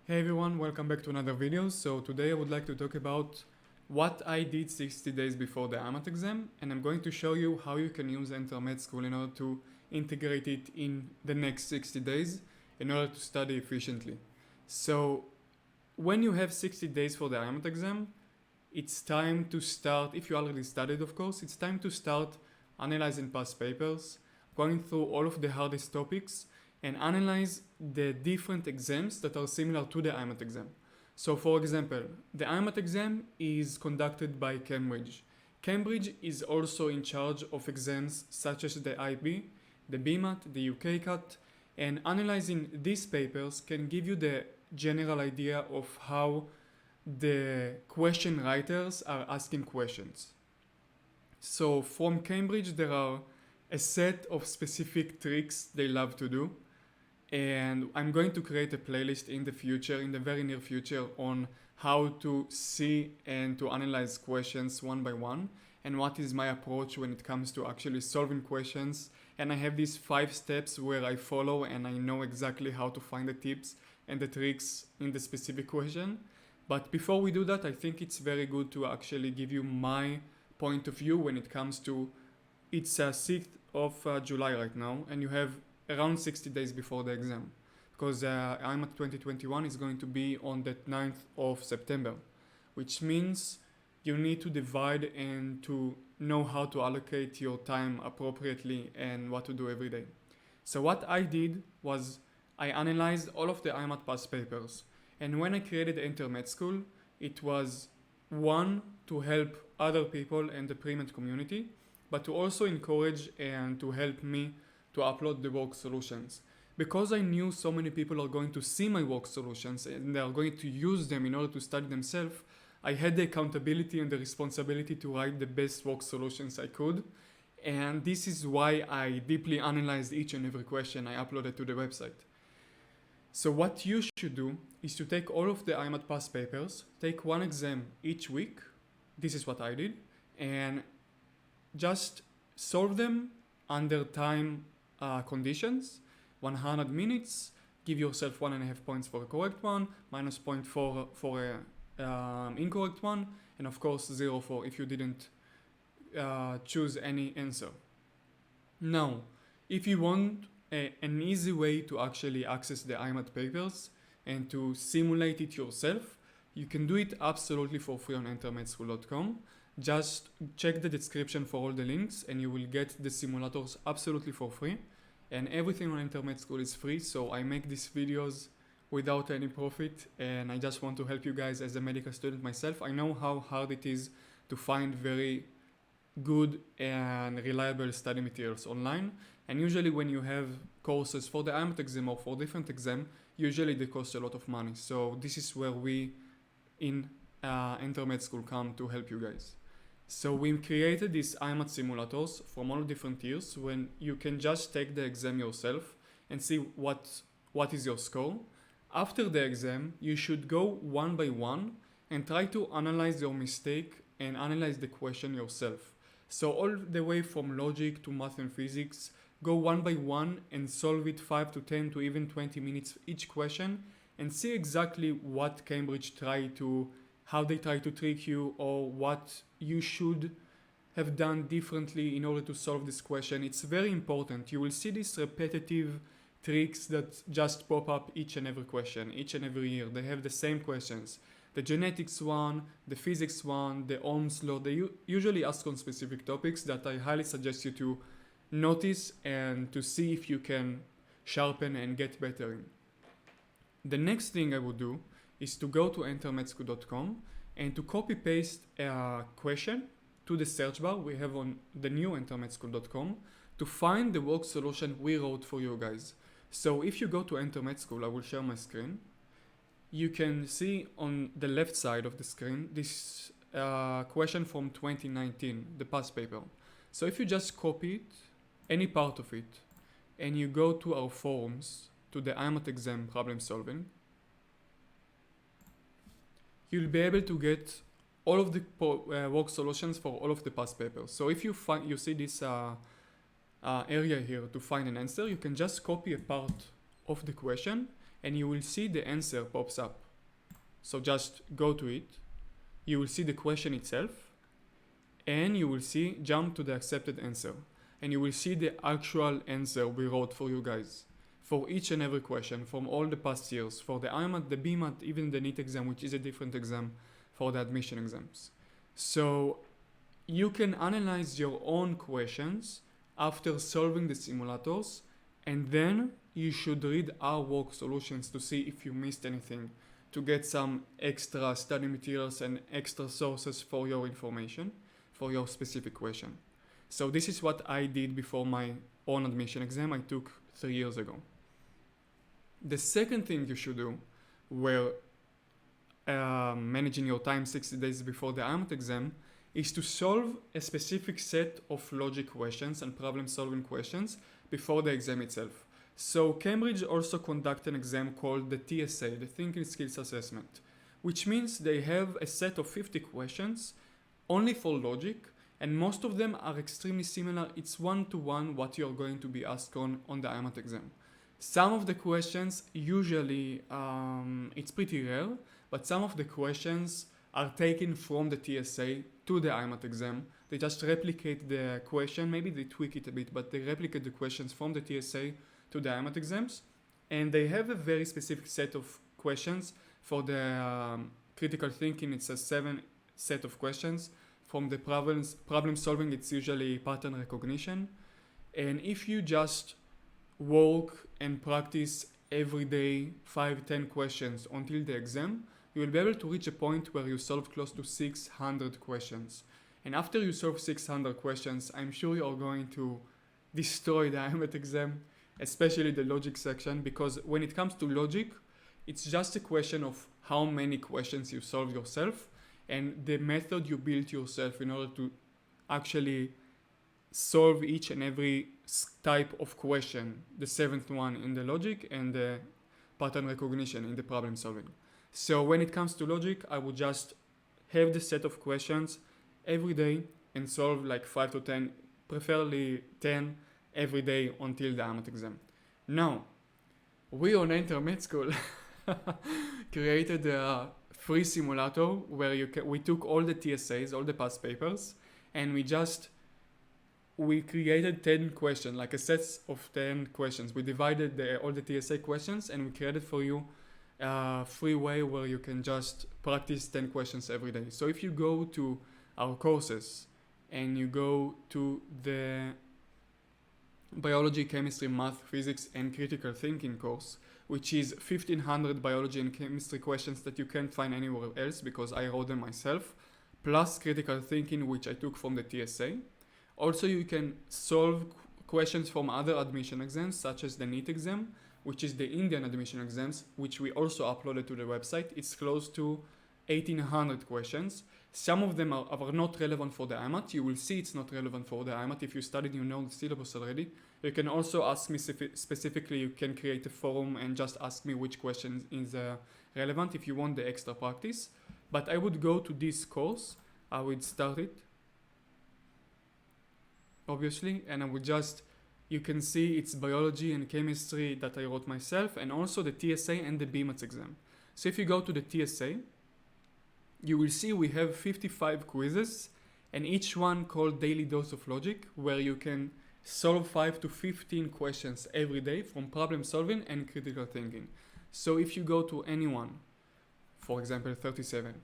Hey everyone, welcome back to another video. So today I would like to talk about what I did 60 days before the IMAT exam, and I'm going to show you how you can use Enter Med School in order to integrate it in the next 60 days in order to study efficiently. So when you have 60 days for the IMAT exam, it's time to start, if you already studied of course, it's time to start analyzing past papers, going through all of the hardest topics, and analyze the different exams that are similar to the IMAT exam. So for example, the IMAT exam is conducted by Cambridge. Cambridge is also in charge of exams such as the IB, the BMAT, the UK CAT, and analyzing these papers can give you the general idea of how the question writers are asking questions. So from Cambridge there are a set of specific tricks they love to do, and I'm going to create a playlist in the future, in the very near future, on how to see and to analyze questions one by one and what is my approach when it comes to actually solving questions. And I have these 5 steps where I follow and I know exactly how to find the tips and the tricks in the specific question. But before we do that, I think it's very good to actually give you my point of view when it comes to, it's 6th of July right now, and you have around 60 days before the exam, because IMAT 2021 is going to be on the 9th of September, which means you need to divide and to know how to allocate your time appropriately and what to do every day. So what I did was I analyzed all of the IMAT past papers, and when I created Enter Med School, it was one, to help other people and the pre-med community, but to also encourage and to help me to upload the work solutions. Because I knew so many people are going to see my work solutions and they are going to use them in order to study themselves, I had the accountability and the responsibility to write the best work solutions I could. And this is why I deeply analyzed each and every question I uploaded to the website. So what you should do is to take all of the IMAT past papers, take one exam each week, this is what I did, and just solve them under time conditions, 100 minutes, give yourself 1.5 points for a correct one, minus 0.4 for a incorrect one, and of course 0 for if you didn't choose any answer. Now, if you want an easy way to actually access the IMAT papers and to simulate it yourself, you can do it absolutely for free on entermedschool.com. Just check the description for all the links and you will get the simulators absolutely for free. And everything on Enter Med School is free, so I make these videos without any profit, and I just want to help you guys as a medical student myself. I know how hard it is to find very good and reliable study materials online, and usually when you have courses for the IMAT exam or for different exam, usually they cost a lot of money. So this is where we in Enter Med School come to help you guys. So we created these IMAT simulators from all different years when you can just take the exam yourself and see what is your score. After the exam, you should go one by one and try to analyze your mistake and analyze the question yourself. So all the way from logic to math and physics, go one by one and solve it 5 to 10 to even 20 minutes each question and see exactly what Cambridge how they try to trick you, or what you should have done differently in order to solve this question. It's very important. You will see these repetitive tricks that just pop up each and every question, each and every year. They have the same questions. The genetics one, the physics one, the Ohm's law, they usually ask on specific topics that I highly suggest you to notice and to see if you can sharpen and get better in. The next thing I would do is to go to entermedschool.com and to copy paste a question to the search bar we have on the new entermedschool.com to find the work solution we wrote for you guys. So if you go to Enter Med School, I will share my screen. You can see on the left side of the screen this question from 2019, the past paper. So if you just copy it, any part of it, and you go to our forums, to the IMAT exam problem solving, you'll be able to get all of the work solutions for all of the past papers. So if you see this area here to find an answer, you can just copy a part of the question and you will see the answer pops up. So just go to it. You will see the question itself, and you will see jump to the accepted answer. And you will see the actual answer we wrote for you guys. For each and every question from all the past years, for the IMAT, the BMAT, even the NEET exam, which is a different exam for the admission exams. So you can analyze your own questions after solving the simulators, and then you should read our work solutions to see if you missed anything, to get some extra study materials and extra sources for your information, for your specific question. So this is what I did before my own admission exam I took 3 years ago. The second thing you should do, where managing your time 60 days before the IMAT exam, is to solve a specific set of logic questions and problem solving questions before the exam itself. So Cambridge also conduct an exam called the TSA, the Thinking Skills Assessment, which means they have a set of 50 questions only for logic, and most of them are extremely similar. It's one-to-one what you're going to be asked on the IMAT exam. Some of the questions, usually it's pretty rare, but some of the questions are taken from the TSA to the IMAT exam. They just replicate the question, maybe they tweak it a bit, but they replicate the questions from the TSA to the IMAT exams. And they have a very specific set of questions. For the critical thinking, it's a 7 set of questions. From the problem solving, it's usually pattern recognition. And if you just work and practice every day 5-10 questions until the exam, you will be able to reach a point where you solve close to 600 questions. And after you solve 600 questions, I'm sure you're going to destroy the IMAT exam, especially the logic section, because when it comes to logic, it's just a question of how many questions you solve yourself and the method you built yourself in order to actually solve each and every type of question, the 7th one in the logic and the pattern recognition in the problem solving. So when it comes to logic, I would just have the set of questions every day and solve like 5 to 10, preferably 10 every day until the IMAT exam. Now, we on IMAT School created a free simulator where we took all the TSAs, all the past papers, and we created 10 questions, like a set of 10 questions. We divided all the TSA questions and we created for you a free way where you can just practice 10 questions every day. So if you go to our courses and you go to the biology, chemistry, math, physics, and critical thinking course, which is 1500 biology and chemistry questions that you can't find anywhere else because I wrote them myself, plus critical thinking, which I took from the TSA. Also, you can solve questions from other admission exams, such as the NEET exam, which is the Indian admission exams, which we also uploaded to the website. It's close to 1800 questions. Some of them are not relevant for the IMAT. You will see it's not relevant for the IMAT. If you studied, you know the syllabus already. You can also ask me specifically, you can create a forum and just ask me which question is relevant if you want the extra practice. But I would go to this course. I would start it, obviously, and I would just, you can see it's biology and chemistry that I wrote myself, and also the TSA and the BMAT exam. So if you go to the TSA, you will see we have 55 quizzes, and each one called Daily Dose of Logic, where you can solve 5 to 15 questions every day from problem solving and critical thinking. So if you go to any one, for example 37,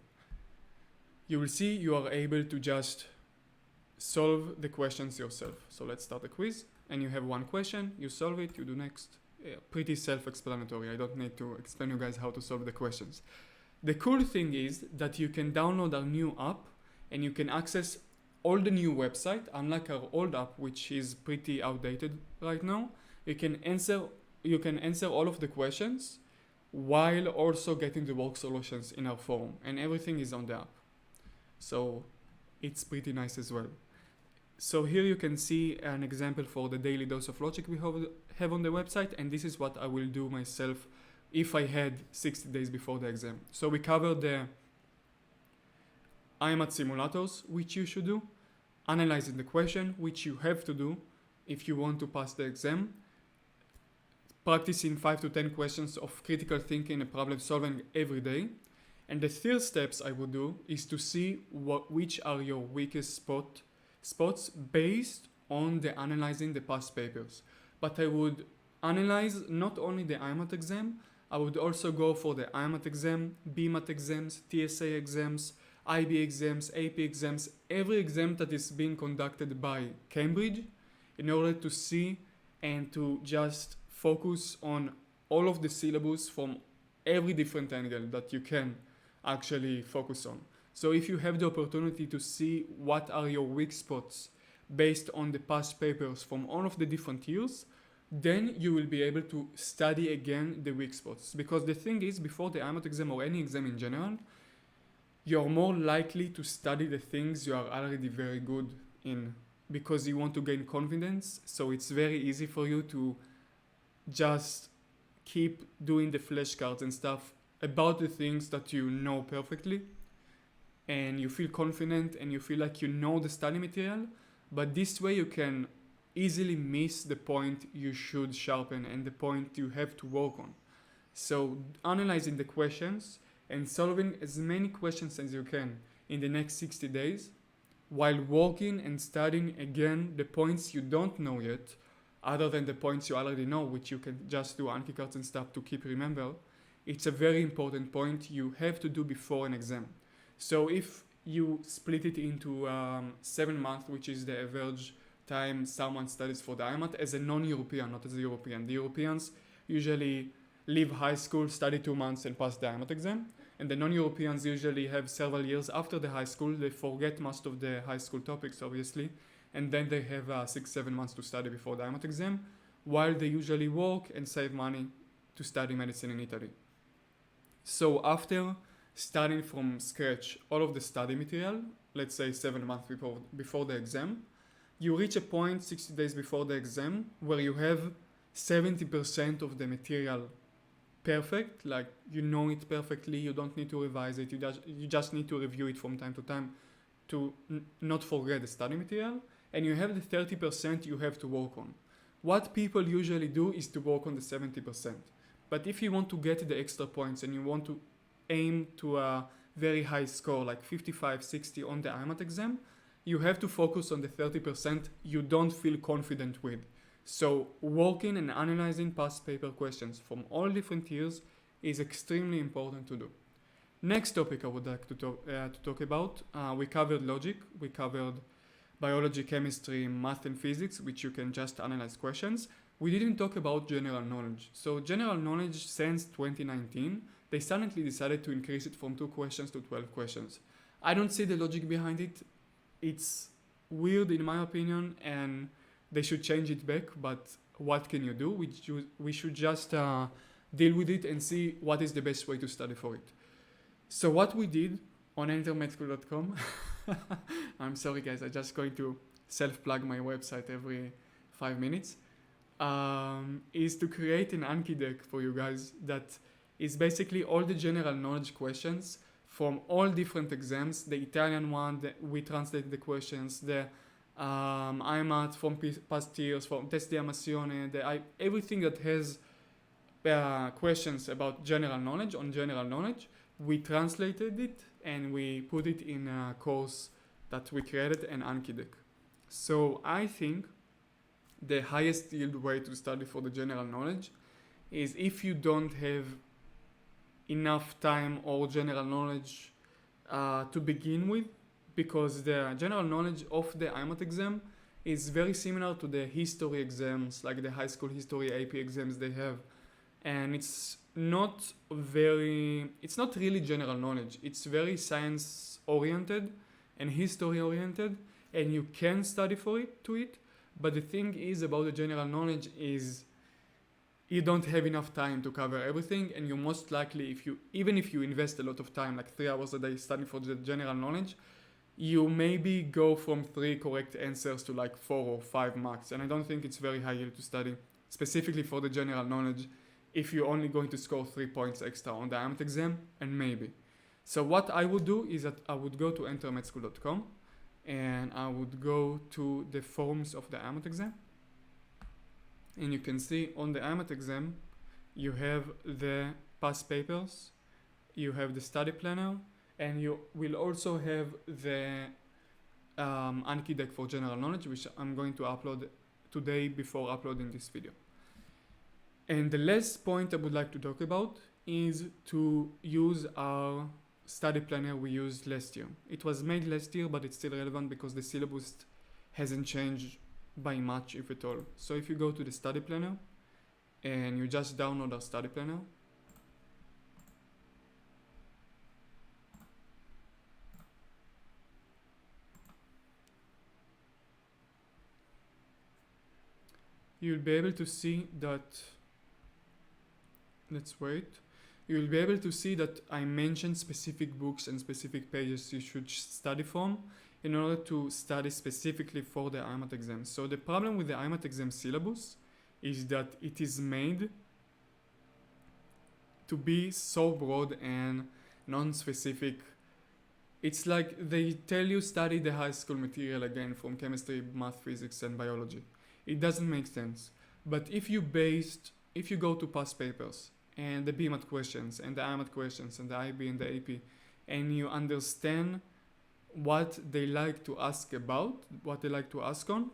you will see you are able to just solve the questions yourself. So let's start the quiz, and you have one question, you solve it, you do next. Pretty self-explanatory. I don't need to explain you guys how to solve the questions. The cool thing is that you can download our new app and you can access all the new website, unlike our old app, which is pretty outdated right now. You can answer all of the questions while also getting the work solutions in our forum, and everything is on the app. So it's pretty nice as well. So here you can see an example for the Daily Dose of Logic we have on the website, and this is what I will do myself if I had 60 days before the exam. So we covered the IMAT simulators, which you should do, analyzing the question, which you have to do if you want to pass the exam, practicing 5 to 10 questions of critical thinking and problem solving every day. And the third steps I would do is to see which are your weakest spots based on the analyzing the past papers. But I would analyze not only the IMAT exam, I would also go for the IMAT exam, BMAT exams, TSA exams, IB exams, AP exams, every exam that is being conducted by Cambridge, in order to see and to just focus on all of the syllabus from every different angle that you can actually focus on. So if you have the opportunity to see what are your weak spots based on the past papers from all of the different years, then you will be able to study again the weak spots. Because the thing is, before the IMAT exam or any exam in general, you're more likely to study the things you are already very good in, because you want to gain confidence. So it's very easy for you to just keep doing the flashcards and stuff about the things that you know perfectly, and you feel confident and you feel like you know the study material. But this way you can easily miss the point you should sharpen and the point you have to work on. So analyzing the questions and solving as many questions as you can in the next 60 days, while working and studying again the points you don't know yet, other than the points you already know, which you can just do Anki cards and stuff to keep remember. It's a very important point you have to do before an exam. So if you split it into 7 months, which is the average time someone studies for the IMAT as a non-European, not as a European. The Europeans usually leave high school, study 2 months and pass the IMAT exam. And the non-Europeans usually have several years after the high school. They forget most of the high school topics, obviously. And then they have 6-7 months to study before the IMAT exam, while they usually work and save money to study medicine in Italy. So after studying from scratch all of the study material, let's say 7 months before the exam, you reach a point 60 days before the exam where you have 70% of the material perfect, like you know it perfectly, you don't need to revise it, you just need to review it from time to time to not forget the study material, and you have the 30% you have to work on. What people usually do is to work on the 70%. But if you want to get the extra points and you want to aim to a very high score, like 55, 60 on the IMAT exam, you have to focus on the 30% you don't feel confident with. So working and analyzing past paper questions from all different years is extremely important to do. Next topic I would like to talk about, we covered logic, we covered biology, chemistry, math and physics, which you can just analyze questions. We didn't talk about general knowledge. So general knowledge since 2019, they suddenly decided to increase it from 2 questions to 12 questions. I don't see the logic behind it. It's weird in my opinion, and they should change it back, but what can you do? We should just deal with it and see what is the best way to study for it. So what we did on intermetschool.com, I'm sorry guys, I'm just going to self-plug my website every 5 minutes, is to create an Anki deck for you guys that is basically all the general knowledge questions from all different exams. The Italian one, we translate the questions, the IMAT from past years, from test di ammissione, everything that has questions about general knowledge, on general knowledge, we translated it and we put it in a course that we created, an Anki deck. So I think the highest yield way to study for the general knowledge is if you don't have enough time or general knowledge to begin with, because the general knowledge of the IMAT exam is very similar to the history exams, like the high school history AP exams they have. And it's not really general knowledge. It's very science oriented and history oriented, and you can study for it. But the thing is about the general knowledge is you don't have enough time to cover everything, and you most likely, even if you invest a lot of time, like 3 hours a day studying for the general knowledge, you maybe go from 3 correct answers to like 4 or 5 marks. And I don't think it's very high yield to study specifically for the general knowledge if you're only going to score 3 points extra on the IMAT exam, and maybe. So what I would do is that I would go to intermetschool.com and I would go to the forms of the IMAT exam. And you can see on the IMAT exam, you have the past papers, you have the study planner, and you will also have the Anki deck for general knowledge, which I'm going to upload today before uploading this video. And the last point I would like to talk about is to use our study planner we used last year. It was made last year, but it's still relevant because the syllabus hasn't changed by much, if at all. So if you go to the study planner and you just download our study planner, you'll be able to see that, let's wait, you'll be able to see that I mentioned specific books and specific pages you should study from in order to study specifically for the IMAT exam. So the problem with the IMAT exam syllabus is that it is made to be so broad and non-specific. It's like they tell you study the high school material again from chemistry, math, physics, and biology. It doesn't make sense. But if you go to past papers and the BMAT questions and the IMAT questions and the IB and the AP, and you understand what they like to ask about, what they like to ask on,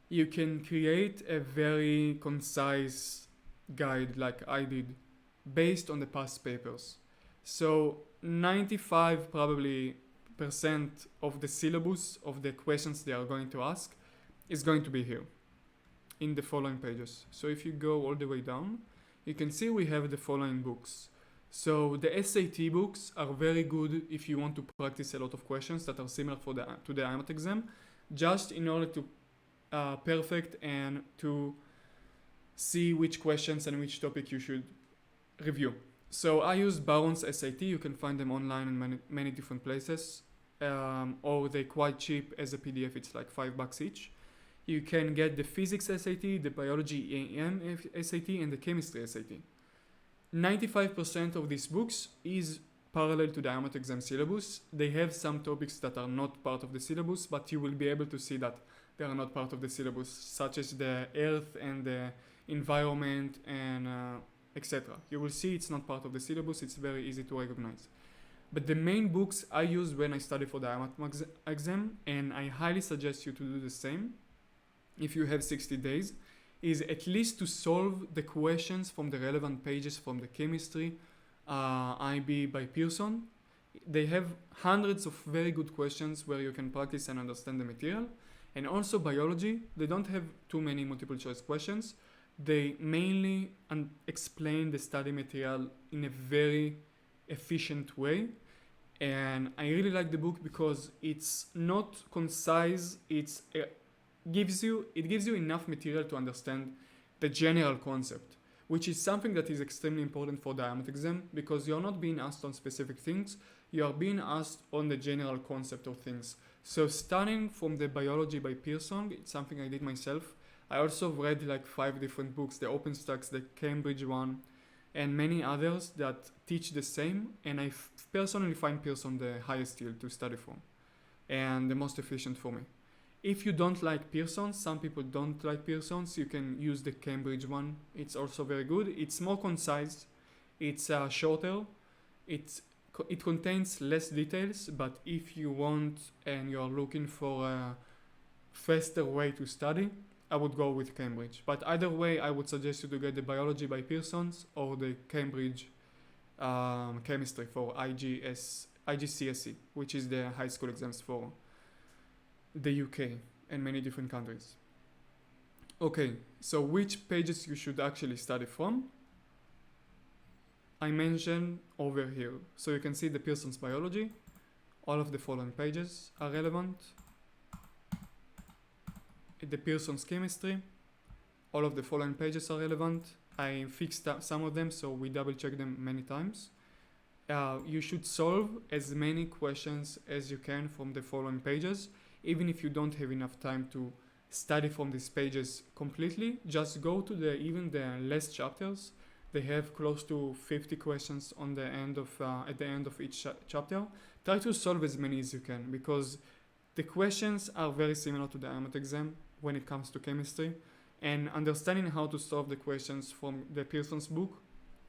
you can create a very concise guide like I did based on the past papers. So 95 probably percent of the syllabus of the questions they are going to ask is going to be here in the following pages. So if you go all the way down, you can see we have the following books. So the SAT books are very good if you want to practice a lot of questions that are similar to the IMAT exam, just in order to perfect and to see which questions and which topic you should review. So I use Baron's SAT. You can find them online in many different places, or they're quite cheap as a PDF. It's like $5 each. You can get the physics SAT, the biology EM SAT, and the chemistry SAT. 95% of these books is parallel to the IMAT exam syllabus. They have some topics that are not part of the syllabus, but you will be able to see that they are not part of the syllabus, such as the earth and the environment and etc. You will see it's not part of the syllabus. It's very easy to recognize. But the main books I use when I study for the IMAT exam, and I highly suggest you to do the same if you have 60 days, is at least to solve the questions from the relevant pages from the chemistry IB by Pearson. They have hundreds of very good questions where you can practice and understand the material. And also biology, they don't have too many multiple choice questions. They mainly explain the study material in a very efficient way. And I really like the book because it's not concise, it gives you enough material to understand the general concept, which is something that is extremely important for the IMAT exam, because you're not being asked on specific things, you are being asked on the general concept of things. So studying from the biology by Pearson, it's something I did myself. I also read like 5 different books, the OpenStax, the Cambridge one, and many others that teach the same, and I personally find Pearson the highest yield to study from and the most efficient for me. If you don't like Pearson, some people don't like Pearson's, you can use the Cambridge one. It's also very good. It's more concise, it's shorter, it contains less details, but if you want and you're looking for a faster way to study, I would go with Cambridge. But either way, I would suggest you to get the biology by Pearson's or the Cambridge chemistry for IGCSE, which is the high school exams for the UK and many different countries. Okay, so which pages you should actually study from? I mentioned over here. So you can see the Pearson's biology. All of the following pages are relevant. The Pearson's chemistry. All of the following pages are relevant. I fixed some of them, so we double check them many times. You should solve as many questions as you can from the following pages. Even if you don't have enough time to study from these pages completely, just go to even the last chapters. They have close to 50 questions on the end of at the end of each chapter. Try to solve as many as you can, because the questions are very similar to the IMAT exam when it comes to chemistry. and understanding how to solve the questions from the Pearson's book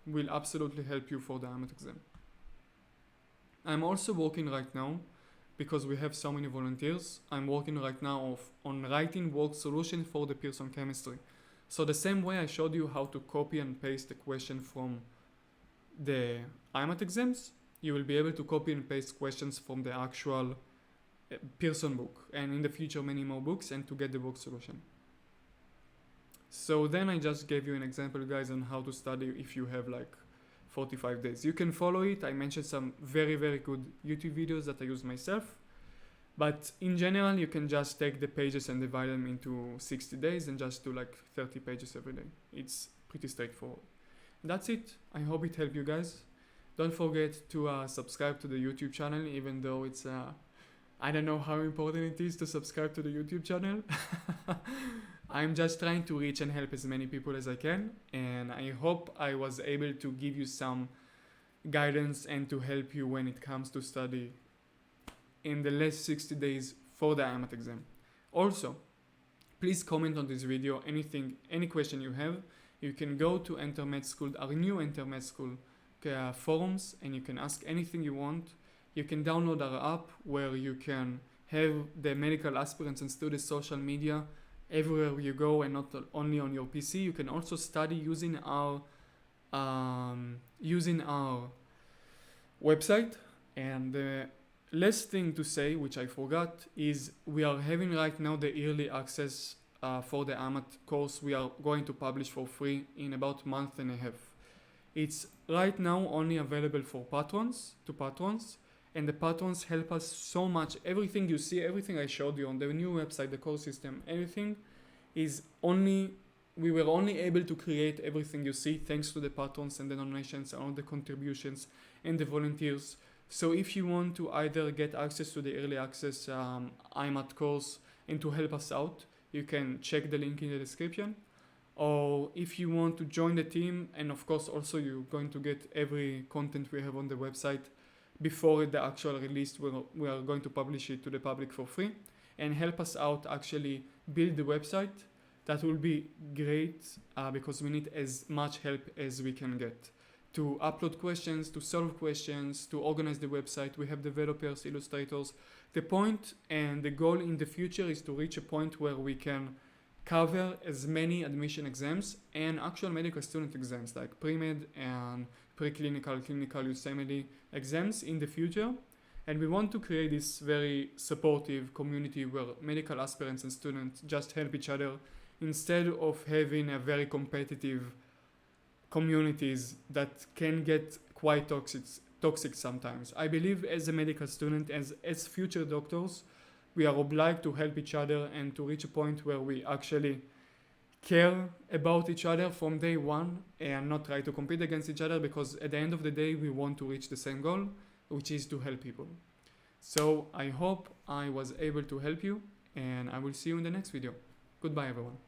will absolutely help you for the IMAT exam. I'm also working right now, because we have so many volunteers, I'm working right now on writing work solution for the Pearson chemistry. So the same way I showed you how to copy and paste the question from the IMAT exams, you will be able to copy and paste questions from the actual Pearson book, and in the future many more books, and to get the work solution. So then I just gave you an example, guys, on how to study if you have like 45 days. You can follow it. I mentioned some very good YouTube videos that I use myself. But in general, you can just take the pages and divide them into 60 days and just do like 30 pages every day. It's pretty straightforward. That's it. I hope it helped you guys. Don't forget to subscribe to the YouTube channel, even though it's I don't know how important it is to subscribe to the YouTube channel. I'm just trying to reach and help as many people as I can, and I hope I was able to give you some guidance and to help you when it comes to study in the last 60 days for the IMAT exam. Also, please comment on this video any question you have. You can go to Enter Med School, our new Enter Med School forums, and you can ask anything you want. You can download our app where you can have the medical aspirants and students social media everywhere you go, and not only on your PC. You can also study using our website. And the last thing to say, which I forgot, is we are having right now the early access for the IMAT course we are going to publish for free in about a month and a half. It's right now only available for patrons, and the patrons help us so much. Everything you see, everything I showed you on the new website, the course system, everything is only, we were only able to create everything you see thanks to the patrons and the donations and all the contributions and the volunteers. So if you want to either get access to the early access IMAT course and to help us out, you can check the link in the description. Or if you want to join the team, and of course also you're going to get every content we have on the website before the actual release, we are going to publish it to the public for free, and help us out actually build the website. That will be great because we need as much help as we can get to upload questions, to solve questions, to organize the website. We have developers, illustrators. The point and the goal in the future is to reach a point where we can cover as many admission exams and actual medical student exams like pre-med and preclinical, clinical, USMLE exams in the future. And we want to create this very supportive community where medical aspirants and students just help each other, instead of having a very competitive communities that can get quite toxic sometimes. I believe as a medical student, as future doctors, we are obliged to help each other and to reach a point where we actually care about each other from day one and not try to compete against each other, because at the end of the day we want to reach the same goal, which is to help people. So I hope I was able to help you, and I will see you in the next video. Goodbye everyone.